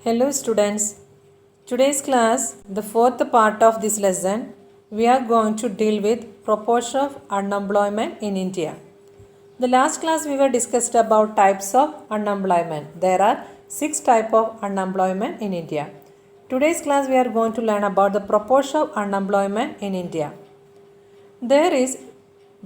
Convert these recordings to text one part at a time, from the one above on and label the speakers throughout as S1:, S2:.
S1: Hello students. Today's class, the fourth part of this lesson, we are going to deal with proportion of unemployment in India. The last class we were discussed about types of unemployment. There are 6 types of unemployment in India. Today's class we are going to learn about the proportion of unemployment in India. There is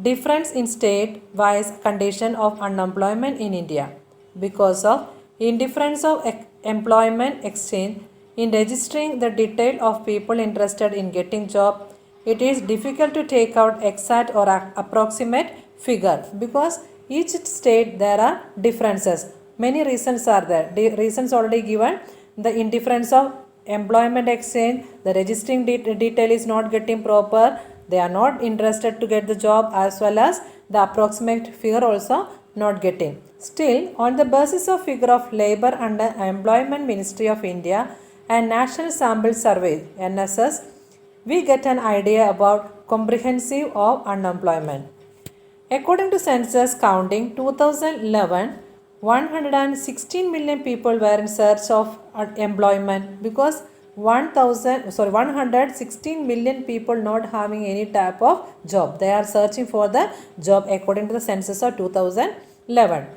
S1: difference in state-wise condition of unemployment in India because of indifference of employment exchange in registering the detail of people interested in getting job. It is difficult to take out exact or approximate figure because each state there are differences. Many reasons are there. Reasons already given. The indifference of employment exchange, the registering detail is not getting proper, they are not interested to get the job, as well as the approximate figure also not getting. Still, on the basis of figure of labor under Employment Ministry of India and National Sample Survey (NSS), we get an idea about comprehensive of unemployment. According to census counting 2011, 116 million people were in search of employment because 116 million people not having any type of job. They are searching for the job according to the census of 2011.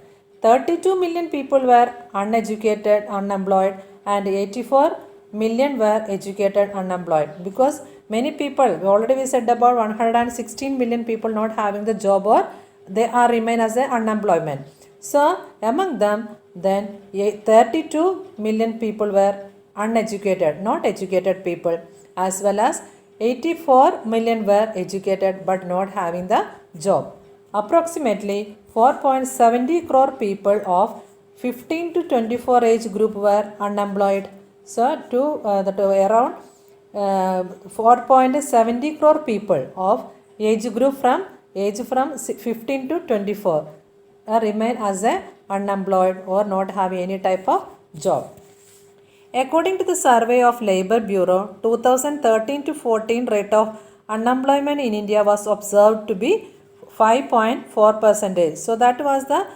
S1: 32 million people were uneducated, unemployed, and 84 million were educated, unemployed. Because many people, already we said about 116 million people not having the job, or they are remain as a unemployment. So among them, then 32 million people were uneducated, not educated people, as well as 84 million were educated but not having the job. Approximately 4.70 crore people of 15 to 24 age group were unemployed. So around 4.70 crore people of age group from 15 to 24 remain as a unemployed or not having any type of job. According to the survey of Labour Bureau, 2013 to 14 rate of unemployment in India was observed to be 5.4%. So that was the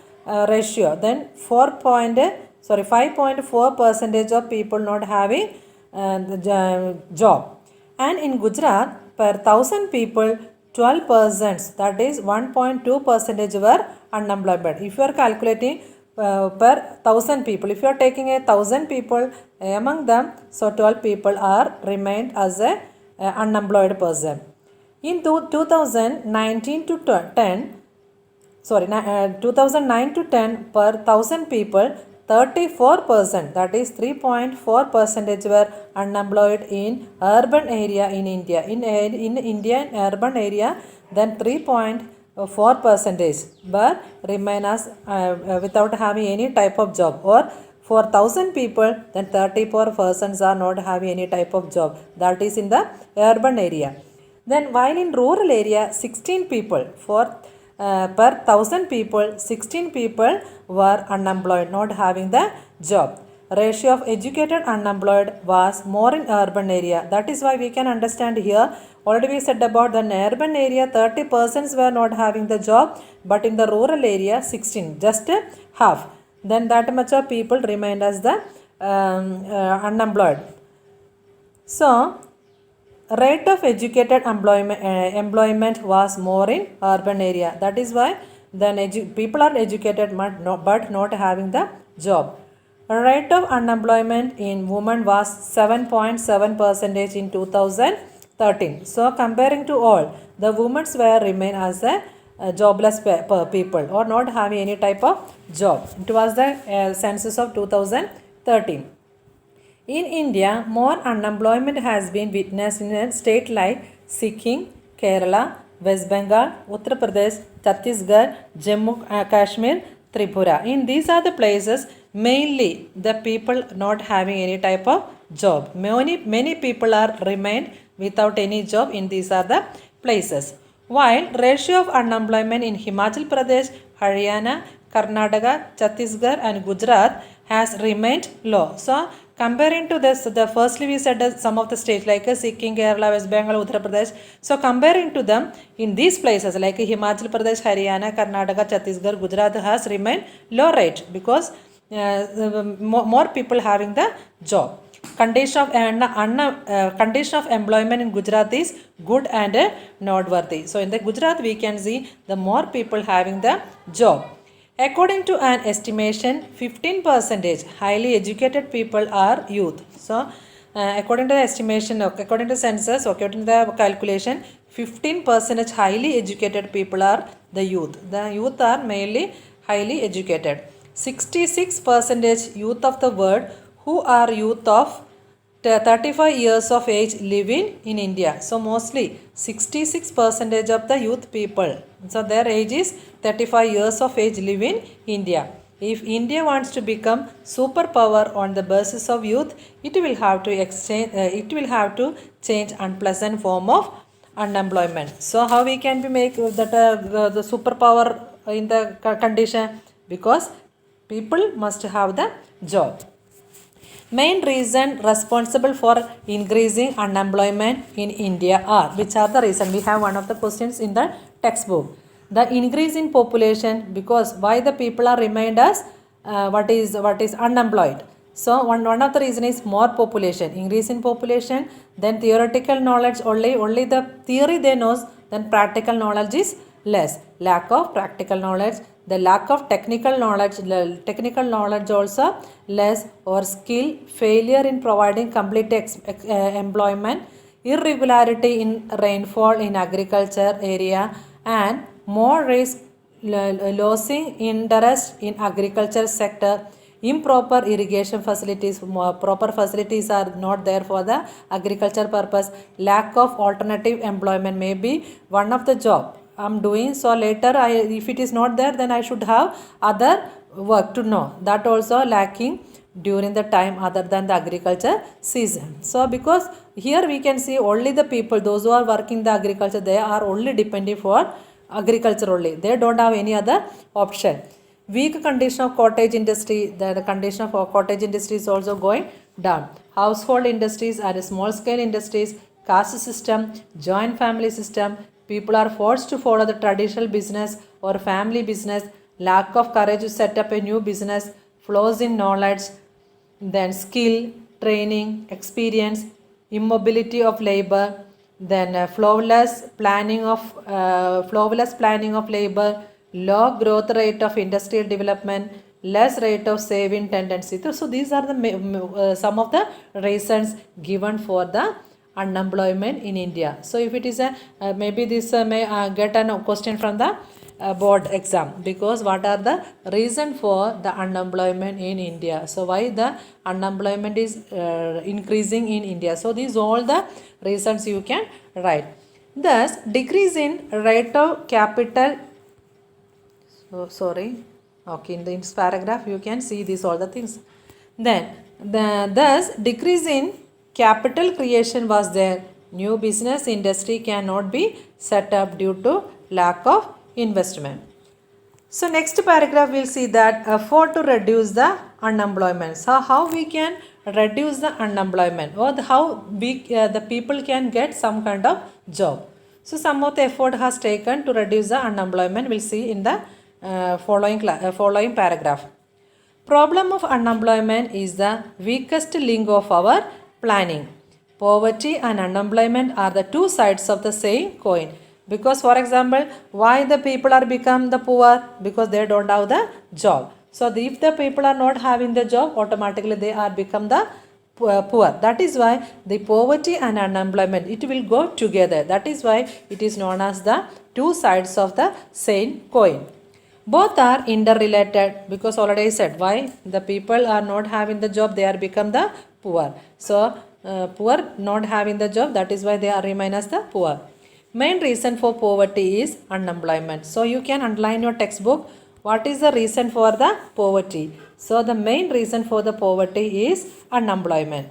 S1: ratio. Then 5.4% of people not having the job. And in Gujarat, per 1000 people, 12%, that is 1.2% were unemployed. If you are calculating per 1000 people, if you are taking 1000 people, among them, so 12 people are remained as a unemployed person. In 2019 to 2009 to 10, per 1000 people, 34%, that is 3.4% were unemployed in urban area in India. In India, in urban area, then 3.4% but remain as without having any type of job, or for 1000 people, then 34 persons are not having any type of job. That is in the urban area. Then while in rural area, 16 people per 1000 people, 16 people were unemployed, not having the job. Ratio of educated unemployed was more in urban area. That is why we can understand here. Already we said about the urban area, 30% were not having the job, but in the rural area, 16, just half. Then that much of people remained as the unemployed. So rate of educated employment was more in urban area. That is why then people are educated but not having the job. Rate of unemployment in women was 7.7% in 2013. So comparing to all, the women were remain as a jobless people or not having any type of job. It was the census of 2013. In India, more unemployment has been witnessed in a state like Sikkim, Kerala, West Bengal, Uttar Pradesh, Chhattisgarh, Jammu Kashmir, Tripura. In these are the places mainly the people not having any type of job. Many people are remained without any job in these are the places. While ratio of unemployment in Himachal Pradesh, Haryana, Karnataka, Chhattisgarh and Gujarat has remained low. So comparing to this, firstly we said some of the states like Sikkim, Kerala, West Bengal, Uttar Pradesh. So comparing to them, in these places like Himachal Pradesh, Haryana, Karnataka, Chhattisgarh, Gujarat has remained low rate because more people having the job. Condition of employment in Gujarat is good and noteworthy. So in the Gujarat we can see the more people having the job. According to an estimation, 15% highly educated people are youth. So according to the estimation, according to census, according to the calculation, 15% highly educated people are the youth. The youth are mainly highly educated. 66% youth of the world who are youth of 35 years of age live in India. So mostly 66% of the youth people, so their age is 35 years of age live in India. If India wants to become superpower on the basis of youth, it will have to change unpleasant form of unemployment. So how we can be make that the superpower in the condition? Because people must have the job. Main reason responsible for increasing unemployment in India are, which are the reason? We have one of the questions in the textbook. The increase in population, because why the people are remained as what is unemployed? So one of the reason is more population, increase in population. Then theoretical knowledge, only the theory they knows, then practical knowledge is less. Lack of practical knowledge, the lack of technical knowledge also less, or skill, failure in providing complete employment, irregularity in rainfall in agriculture area, and more risk losing interest in agriculture sector. Improper irrigation facilities, proper facilities are not there for the agriculture purpose. Lack of alternative employment, may be one of the job I'm doing, so later if it is not there, then I should have other work to know. That also lacking during the time other than the agriculture season. So because here we can see only the people, those who are working the agriculture, they are only depending for agriculture only. They don't have any other option. Weak condition of cottage industry, the condition of cottage industry is also going down. Household industries and small scale industries, caste system, joint family system, people are forced to follow the traditional business or family business, lack of courage to set up a new business, flaws in knowledge, then skill, training, experience, immobility of labor, then flawless planning of labor, low growth rate of industrial development, less rate of saving tendency. So these are the some of the reasons given for the unemployment in India. So if it is a maybe this may get a question from the board exam, because what are the reason for the unemployment in India? So why the unemployment is increasing in India? So these all the reasons you can write. Thus decrease in rate of capital, in this paragraph you can see these all the things. Then thus decrease in capital creation was there. New business industry cannot be set up due to lack of investment. So next paragraph we'll see that for to reduce the unemployment. So how we can reduce the unemployment, or how the people can get some kind of job. So some of the effort has taken to reduce the unemployment. We'll see in the following paragraph. Problem of unemployment is the weakest link of our planning. Poverty and unemployment are the two sides of the same coin. Because for example, why the people are become the poor? Because they don't have the job. So if the people are not having the job, automatically they are become the poor. That is why the poverty and unemployment, it will go together. That is why it is known as the two sides of the same coin. Both are interrelated, because already I said why the people are not having the job, they are become the poor. So poor not having the job, that is why they are remain as the poor. Main reason for poverty is unemployment. So you can underline your textbook, what is the reason for the poverty? So the main reason for the poverty is unemployment.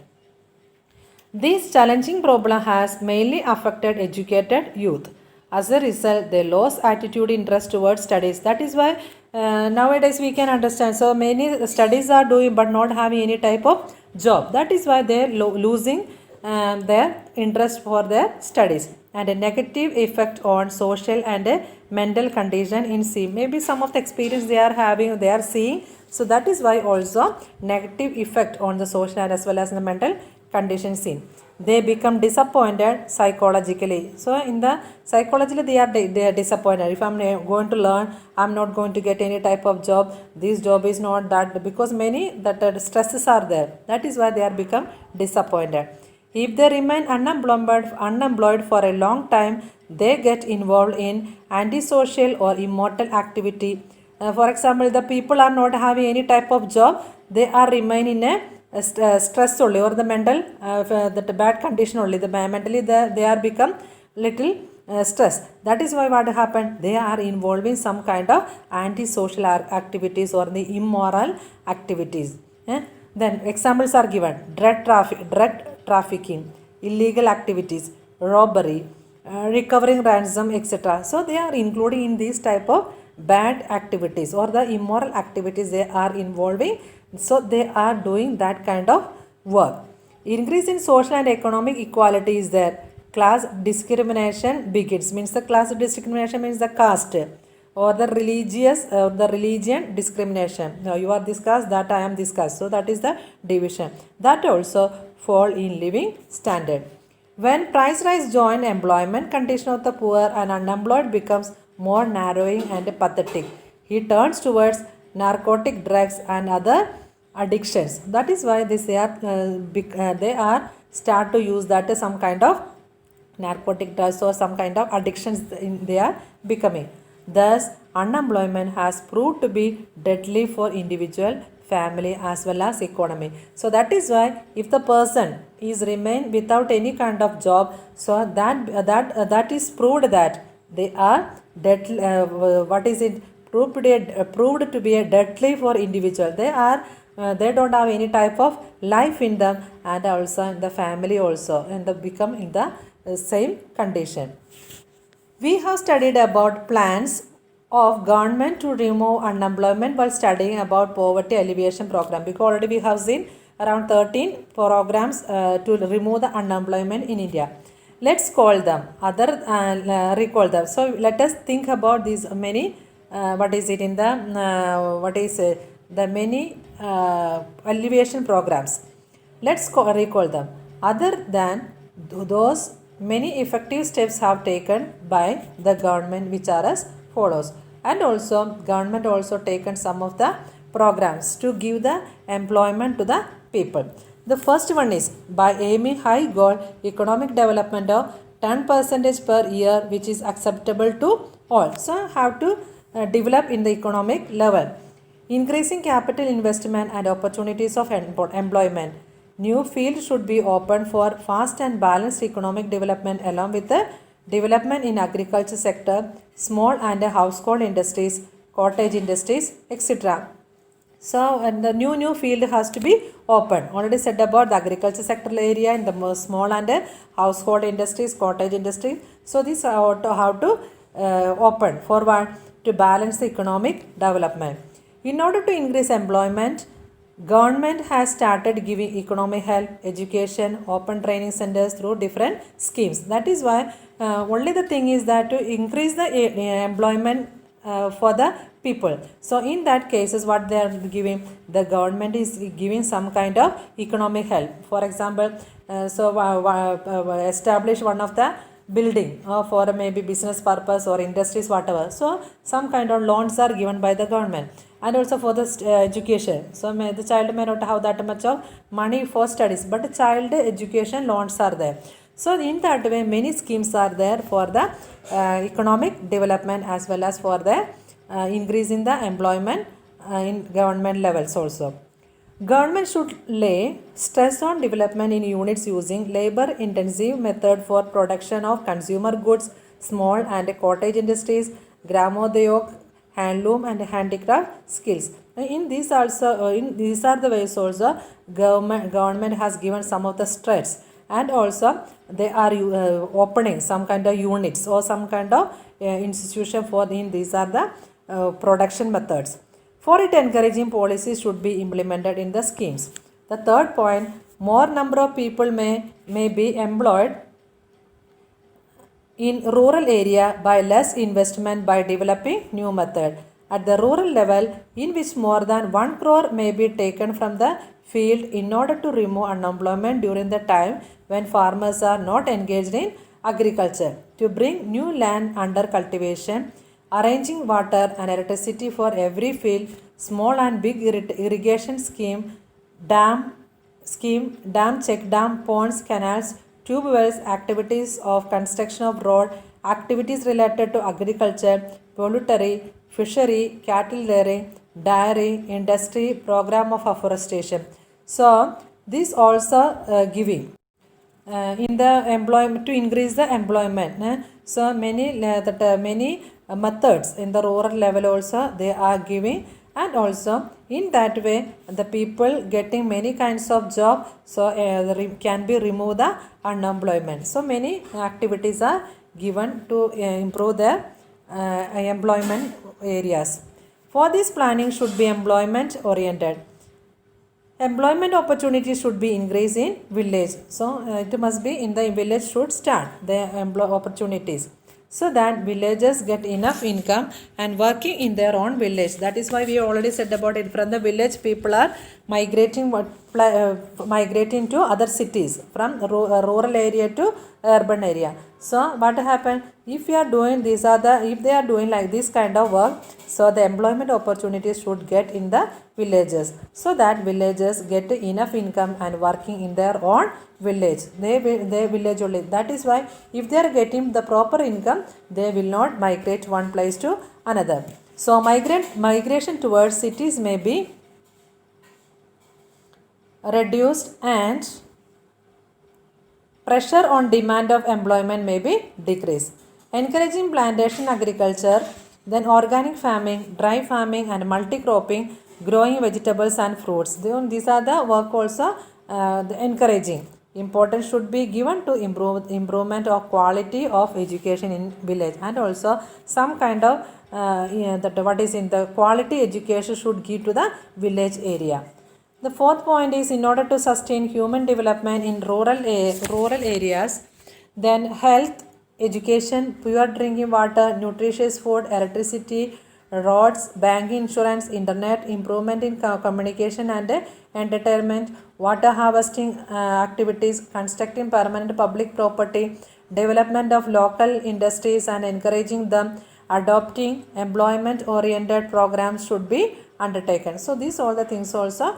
S1: This challenging problem has mainly affected educated youth. As a result, they lose attitude, interest towards studies. That is why nowadays we can understand. So many studies are doing but not having any type of job. That is why they are losing their interest for their studies. and a negative effect on social and mental condition in see. Maybe some of the experience they are having, they are seeing. So that is why also negative effect on the social as well as the mental condition seen. They become disappointed psychologically. So in the psychologically they are disappointed. If I'm going to learn, I'm not going to get any type of job. This job is not that, because many that stresses are there. That is why they are become disappointed. If they remain unemployed for a long time, they get involved in antisocial or immoral activity. For example, the people are not having any type of job, they are remain in a stress only, or the mental that bad condition only. The mentally they are become little stress. That is why what happened, they are involved in some kind of antisocial activities or the immoral activities. Then examples are given: drug trafficking, illegal activities, robbery, recovering ransom, etc. So they are including in these type of bad activities or the immoral activities they are involving. So they are doing that kind of work. Increase in social and economic equality is there. Class discrimination begins. Means the class discrimination means the caste or the religious or the religion discrimination. Now you are this caste, that I am this caste. So that is the division. That also fall in living standard. When price rise join employment condition of the poor and unemployed becomes more narrowing and pathetic. He turns towards narcotic drugs and other addictions. That is why they are start to use that as some kind of narcotic drugs or some kind of addictions they are becoming. Thus, unemployment has proved to be deadly for individual, family as well as economy. So that is why if the person is remain without any kind of job, so that is proved that they are deadly. What is it? Proved to be a deadly for individual. They don't have any type of life in them, and also in the family also, and they become in the same condition. We have studied about plans of government to remove unemployment while studying about poverty alleviation program, because already we have seen around 13 programs to remove the unemployment in India. Let's call them recall them. So let us think about these many the many alleviation programs. Let's recall them. Other than those, many effective steps have taken by the government, which are as follows. And also government also taken some of the programs to give the employment to the people. The first one is by aiming high goal economic development of 10% per year, which is acceptable to all. So have to develop in the economic level. Increasing capital investment and opportunities of employment. New fields should be opened for fast and balanced economic development, along with the development in agriculture sector, small and household industries, cottage industries, etc. So, and the new field has to be open. Already said about the agriculture sector area in the small and household industries, cottage industries. So, this how to open for what? To balance the economic development. In order to increase employment, government has started giving economic help, education, open training centers through different schemes. That is why only the thing is that to increase the employment for the people. So in that cases, what they are giving, the government is giving some kind of economic help. For example, establish one of the building for maybe business purpose or industries, whatever. So some kind of loans are given by the government. And also for the education. So the child may not have that much of money for studies, but child education loans are there. So in that way, many schemes are there for the economic development as well as for the increase in the employment in government levels also. Government should lay stress on development in units using labor-intensive method for production of consumer goods, small and cottage industries, gramodayok, handloom and handicraft skills. In these also, these are the ways also government has given some of the stress, and also they are opening some kind of units or some kind of institution for these are the production methods. For it, encouraging policies should be implemented in the schemes. The third point, more number of people may be employed in rural area by less investment by developing new method. At the rural level, in which more than 1 crore may be taken from the field in order to remove unemployment during the time when farmers are not engaged in agriculture, to bring new land under cultivation, arranging water and electricity for every field, small and big irrigation dam, check dam, ponds, canals, tube wells, activities of construction of road, activities related to agriculture, poultry, fishery, cattle rearing, dairy, industry, program of afforestation. So, this also giving in the employment to increase the employment. So many methods in the rural level also they are giving, and also in that way the people getting many kinds of job, so can be remove the unemployment. So many activities are given to improve their employment areas. For this planning should be employment oriented. Employment opportunities should be increased in village. So it must be in the village should start the opportunities, so that villagers get enough income and working in their own village. That is why we already said about it. From the village, people are migrating to other cities from rural area to urban area. So what happened if we are doing if they are doing like this kind of work, so the employment opportunities should get in the villages, so that villagers get enough income and working in their own village. They village only. That is why if they are getting the proper income, they will not migrate one place to another. So migration towards cities may be reduced and pressure on demand of employment may be decreased. Encouraging plantation agriculture, then organic farming, dry farming and multi-cropping, growing vegetables and fruits. These are the work also the encouraging. Importance should be given to improvement of quality of education in village, and also some kind of what is in the quality education should give to the village area. The fourth point is, in order to sustain human development in rural areas, then health, education, pure drinking water, nutritious food, electricity, roads, banking, insurance, internet, improvement in communication and entertainment, water harvesting activities, constructing permanent public property, development of local industries and encouraging them, adopting employment oriented programs should be undertaken. So these all the things also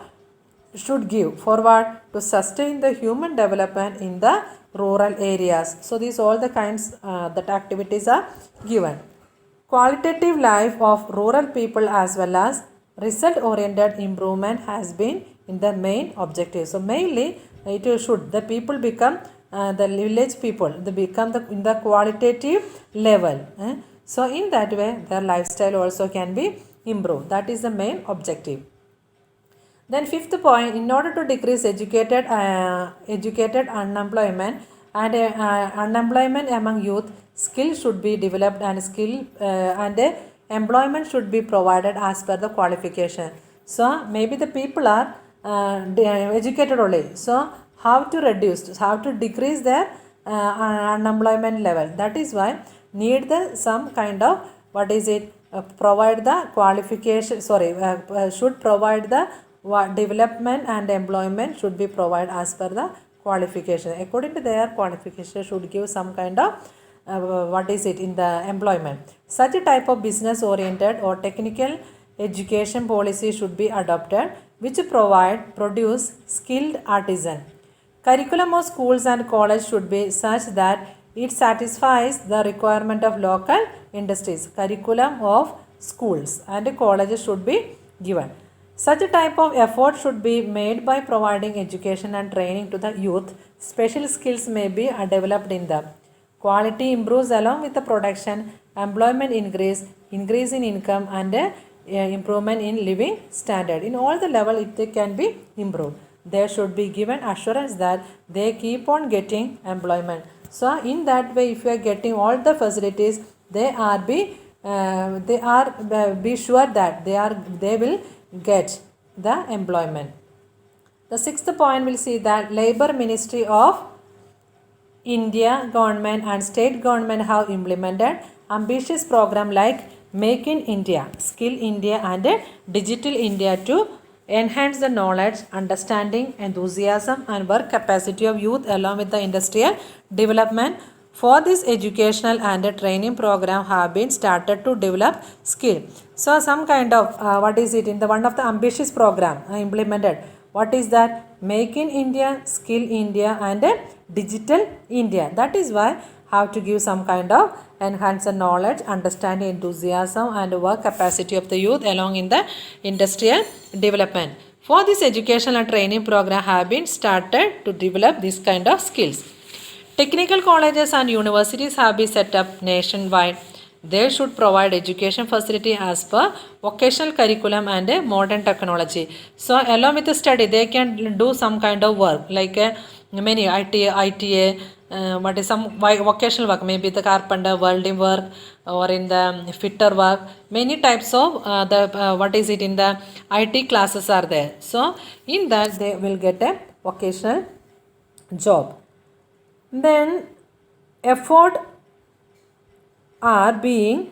S1: should give forward to sustain the human development in the rural areas. So these all the kinds that activities are given. Qualitative life of rural people as well as result oriented improvement has been in the main objective. So mainly it should the people become the village people, they become in the qualitative level. So in that way their lifestyle also can be improved. That is the main objective. Then fifth point, in order to decrease educated unemployment and unemployment among youth, skills should be developed and employment should be provided as per the qualification. So maybe the people are educated only. So how to decrease their unemployment level. That is why need some kind of provide the qualification. Should provide the development and employment should be provided as per the qualification. According to their qualification should give some kind of in the employment. Such a type of business oriented or technical education policy should be adopted which produce skilled artisan. Curriculum of schools and colleges should be such that it satisfies the requirement of local industries. Curriculum of schools and colleges should be given. Such a type of effort should be made by providing education and training to the youth. Special skills may be developed in them. Quality improves along with the production, employment increase in income and improvement in living standard. In all the level it can be improved. They should be given assurance that they keep on getting employment. So in that way, if you are getting all the facilities, be sure that they will get the employment. The sixth point will see that Labor Ministry of India government and state government have implemented ambitious program like Make in India, Skill India and Digital India to enhance the knowledge, understanding, enthusiasm and work capacity of youth along with the industrial development. For this educational and training program have been started to develop skill. So some kind of what is it in the one of the ambitious program implemented. What is that? Make in India, Skill India and Digital India. That is why have to give some kind of enhance the knowledge, understanding, enthusiasm and work capacity of the youth along in the industrial development. For this educational and training program have been started to develop this kind of skills. Technical colleges and universities have been set up nationwide. They should provide education facility as per vocational curriculum and modern technology. So along with the study, they can do some kind of work like many ITA, what is some vocational work, maybe the carpenter, welding work, or in the fitter work. Many types of what is it in the IT classes are there. So in that they will get a vocational job. Then effort are being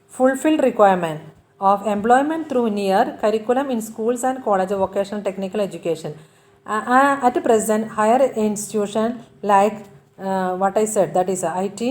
S1: fulfilled requirement of employment through near curriculum in schools and college of vocational technical education. At present, higher institution like what I said, that is IT,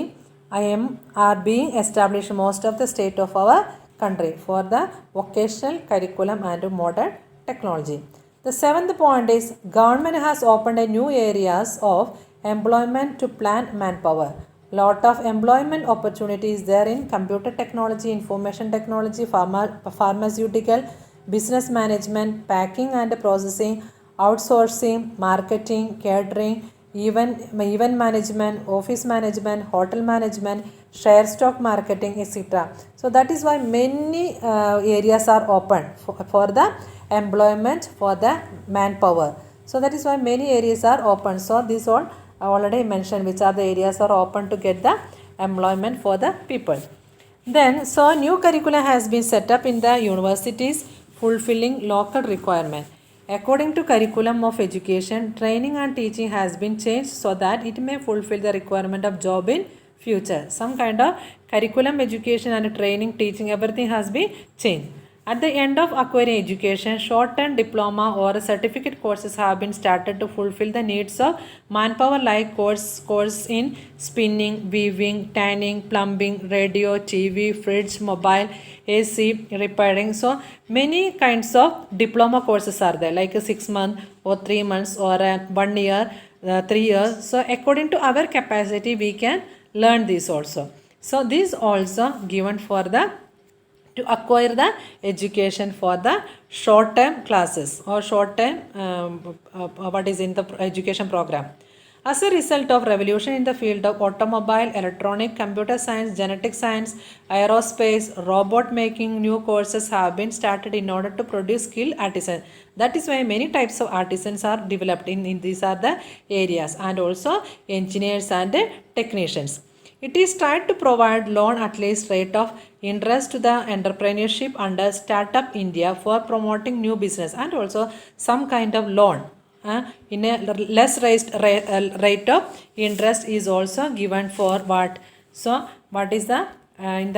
S1: IM are being established most of the state of our country for the vocational curriculum and modern technology. The seventh point is government has opened a new areas of employment to plant manpower. Lot of employment opportunities there in computer technology, information technology, pharmaceutical, business management, packing and processing, outsourcing, marketing, catering, event management, office management, hotel management, share stock marketing, etc. So that is why many areas are open for the employment for the manpower. So that is why many areas are open. So these all I already mentioned which are the areas are open to get the employment for the people. Then so new curriculum has been set up in the universities fulfilling local requirement. According to curriculum of education, training and teaching has been changed so that it may fulfill the requirement of job in future. Some kind of curriculum, education and training, teaching, everything has been changed. At the end of acquiring education, short-term diploma or certificate courses have been started to fulfill the needs of manpower like course in spinning, weaving, tanning, plumbing, radio, TV, fridge, mobile, AC, repairing. So many kinds of diploma courses are there like a 6 month or 3 months or 1 year, 3 years. So according to our capacity we can learn this also. So this also given for the to acquire the education for the short term classes or short term what is in the education program. As a result of revolution in the field of automobile, electronic, computer science, genetic science, aerospace, robot making, new courses have been started in order to produce skilled artisans. That is why many types of artisans are developed in these are the areas, and also engineers and technicians. It is tried to provide loan at least rate of interest to the entrepreneurship under Startup India for promoting new business, and also some kind of loan in a less raised rate of interest is also given for what. So what is the in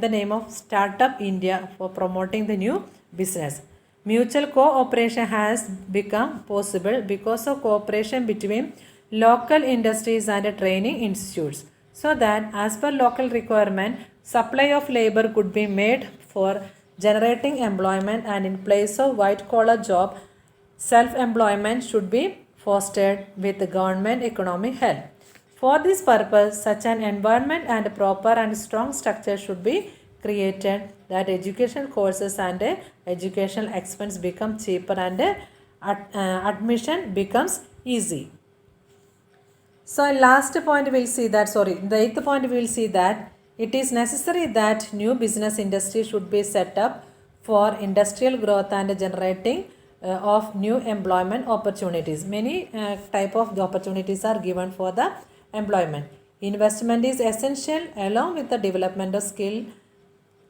S1: the name of Startup India for promoting the new business. Mutual cooperation has become possible because of cooperation between local industries and training institutes, so that as per local requirement, supply of labor could be made for generating employment, and in place of white collar job, self-employment should be fostered with government economic help. For this purpose, such an environment and proper and strong structure should be created that education courses and educational expense become cheaper and admission becomes easy. So last point we will see that, the eighth point we will see that it is necessary that new business industry should be set up for industrial growth and generating of new employment opportunities. Many type of the opportunities are given for the employment. Investment is essential along with the development of skill,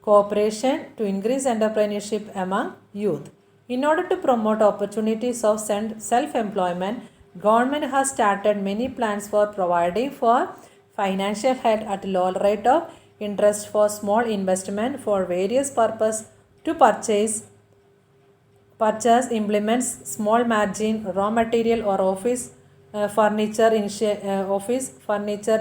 S1: cooperation to increase entrepreneurship among youth. In order to promote opportunities of self-employment, Government has started many plans for providing for financial help at low rate of interest for small investment for various purpose to purchase implements, small margin, raw material or office furniture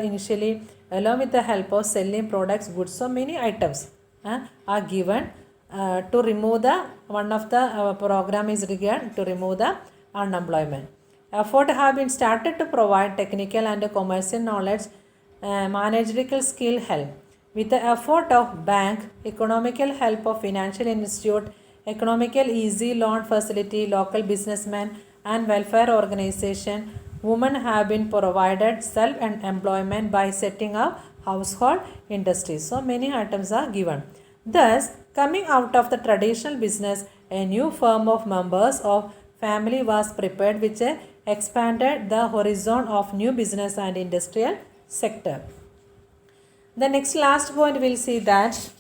S1: initially, along with the help of selling products, goods. So many items are given to remove the one of the program is given to remove the unemployment. Effort have been started to provide technical and commercial knowledge, managerial skill help. With the effort of bank, economical help of financial institute, economical easy loan facility, local businessmen and welfare organization, women have been provided self-employment by setting up household industries. So many items are given. Thus, coming out of the traditional business, a new firm of members of family was prepared which expanded the horizon of new business and industrial sector. The next last point we'll see that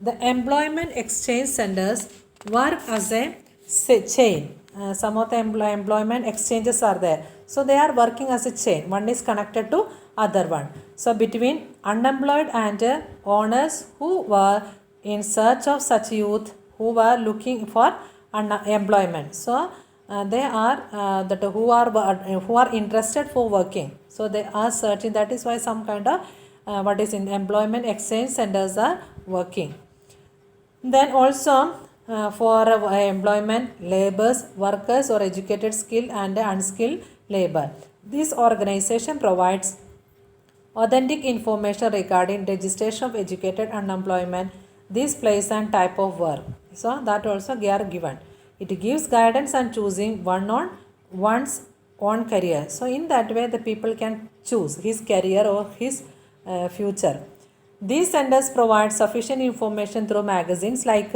S1: the employment exchange centers work as a chain. Some of the employment exchanges are there. So they are working as a chain. One is connected to other one. So between unemployed and owners who were in search of such youth who were looking for employment. So they are who are interested for working. So they are searching. That is why some kind of what is in employment exchange centers are working. Then also for employment, laborers, workers or educated skilled and unskilled labor. This organization provides authentic information regarding registration of educated unemployment, this place and type of work. So that also they are given. It gives guidance on choosing one's own career. So in that way the people can choose his career or his future. These centers provide sufficient information through magazines like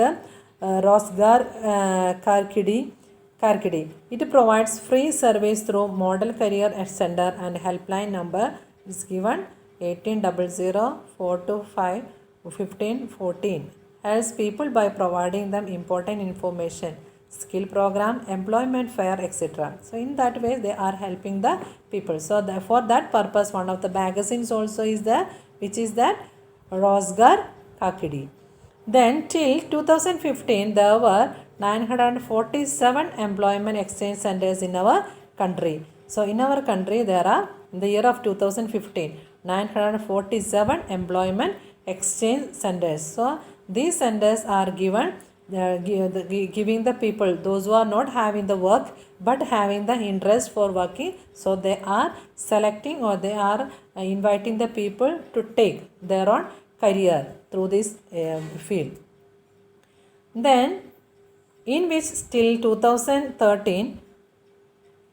S1: Rozgar Karkidi. It provides free surveys through Model Career Center and helpline number is given 1800 425 1514. Helps people by providing them important information, skill program, employment fair, etc. So in that way they are helping the people. So for that purpose one of the magazines also is there, which is that Rozgar Kakidi. Then till 2015 there were 947 employment exchange centers in our country. So in our country there are in the year of 2015 947 employment exchange centers. So these centers are given giving the people, those who are not having the work but having the interest for working, so they are selecting or they are inviting the people to take their own career through this field. Then in which till 2013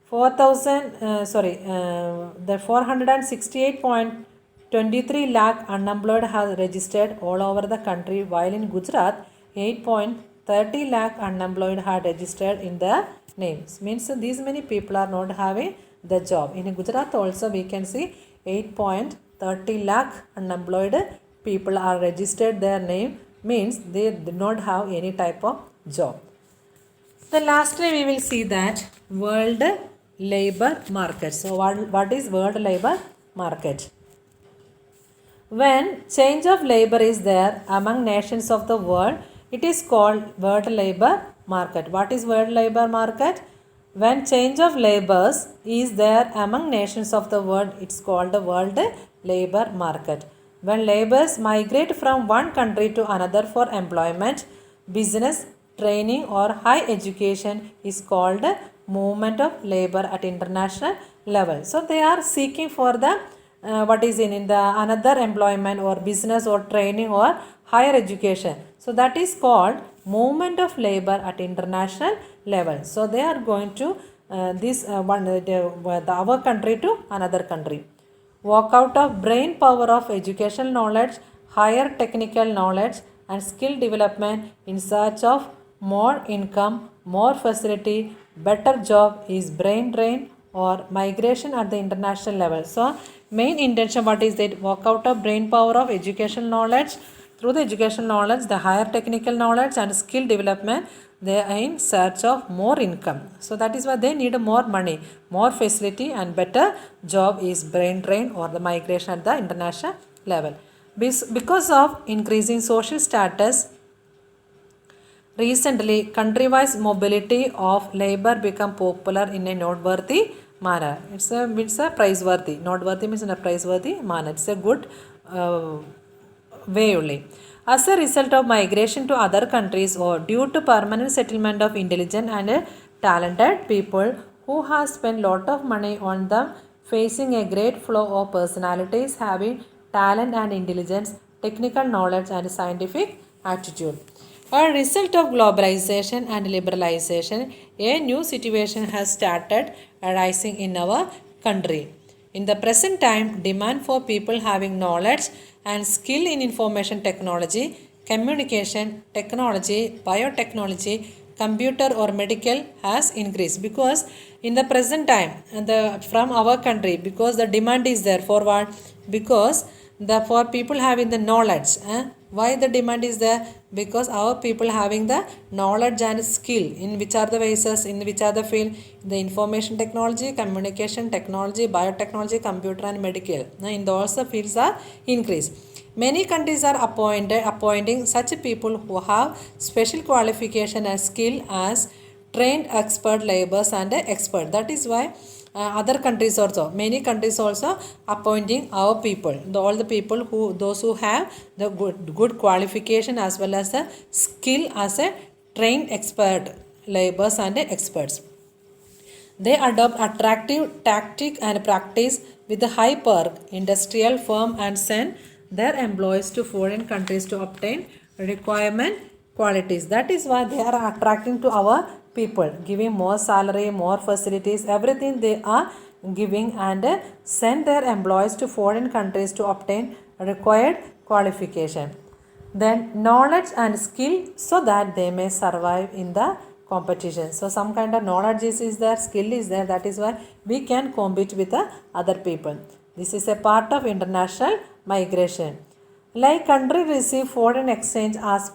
S1: the 468.23 lakh unemployed have registered all over the country, while in Gujarat 8.30 lakh unemployed had registered in the names. Means these many people are not having the job. In Gujarat also we can see 8.30 lakh unemployed people are registered their name, means they do not have any type of job. Then lastly we will see that world labor market. So what is world labor market? When change of labor is there among nations of the world, it is called world labor market. What is world labor market? When change of labors is there among nations of the world, it's called the world labor market. When laborers migrate from one country to another for employment, business, training or high education is called movement of labor at international level. So they are seeking for the what is in the another employment or business or training or higher education. So that is called movement of labor at international level. So they are going to our country to another country. Walk out of brain power of educational knowledge, higher technical knowledge and skill development in search of more income, more facility, better job is brain drain or migration at the international level. So main intention what is that? Walk out of brain power of educational knowledge. Through the educational knowledge, the higher technical knowledge and skill development, they are in search of more income. So that is why they need more money, more facility and better job is brain drain or the migration at the international level. Because of increasing social status, recently country-wise mobility of labor become popular in a noteworthy manner. It's a praiseworthy. Noteworthy means in a praiseworthy manner. It's a good way only. As a result of migration to other countries or due to permanent settlement of intelligent and talented people who have spent lot of money on them, facing a great flow of personalities having talent and intelligence, technical knowledge and scientific attitude. A result of globalization and liberalization, a new situation has started arising in our country. In the present time, demand for people having knowledge and skill in information technology, communication technology, biotechnology, computer or medical has increased because in the present time from our country, because the demand is there for what? Because the for people having the knowledge. Why the demand is there? Because our people having the knowledge and skill in which are the bases, in which are the field, the information technology, communication technology, biotechnology, computer and medical. In those the fields are increased. Many countries are appointing such people who have special qualification and skill as trained expert laborers and expert. That is why other countries also, many countries also appointing our people, all the people who, those who have the good qualification as well as the skill as a trained expert laborers and experts. They adopt attractive tactic and practice with a high perk industrial firm and send their employees to foreign countries to obtain requirement qualities. That is why they are attracting to our people, giving more salary, more facilities, everything they are giving and send their employees to foreign countries to obtain required qualification. Then knowledge and skill so that they may survive in the competition. So some kind of knowledge is there, skill is there, that is why we can compete with the other people. This is a part of international migration. Like country receive foreign exchange as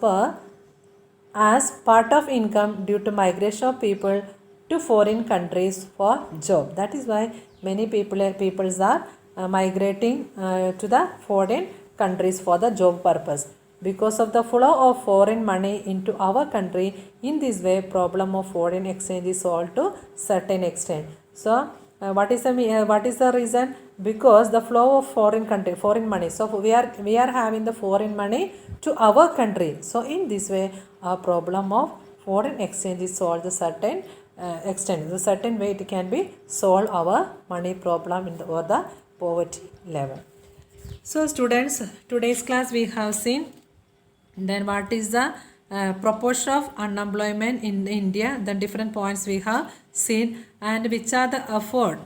S1: part of income due to migration of people to foreign countries for job. That is why many peoples are migrating to the foreign countries for the job purpose. Because of the flow of foreign money into our country, in this way problem of foreign exchange is solved to certain extent. So what is the reason? Because the flow of foreign money. So we are having the foreign money to our country. So in this way, a problem of foreign exchange is solved to certain extent. The certain way it can be solve our money problem in or the poverty level. So students, today's class we have seen then what is the proportion of unemployment in India, the different points we have seen, and which are the effort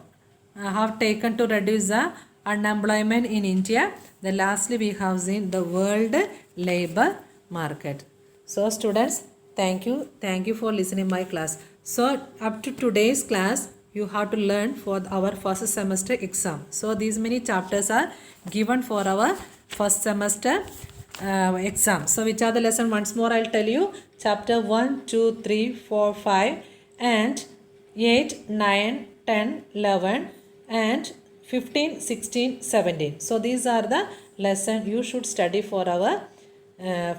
S1: have taken to reduce the unemployment in India. Then lastly we have seen the world labor market. So students, thank you for listening my class. So up to today's class you have to learn for our first semester exam. So these many chapters are given for our first semester exam. So which are the lesson? Once more I'll tell you. Chapter 1, 2, 3, 4, 5 and 8, 9, 10, 11 and 15, 16, 17. So these are the lesson you should study for our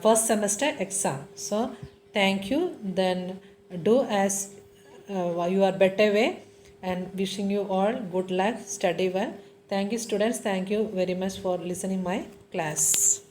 S1: first semester exam. So thank you. Then do as your better way and wishing you all good luck, study well. Thank you students. Thank you very much for listening my class.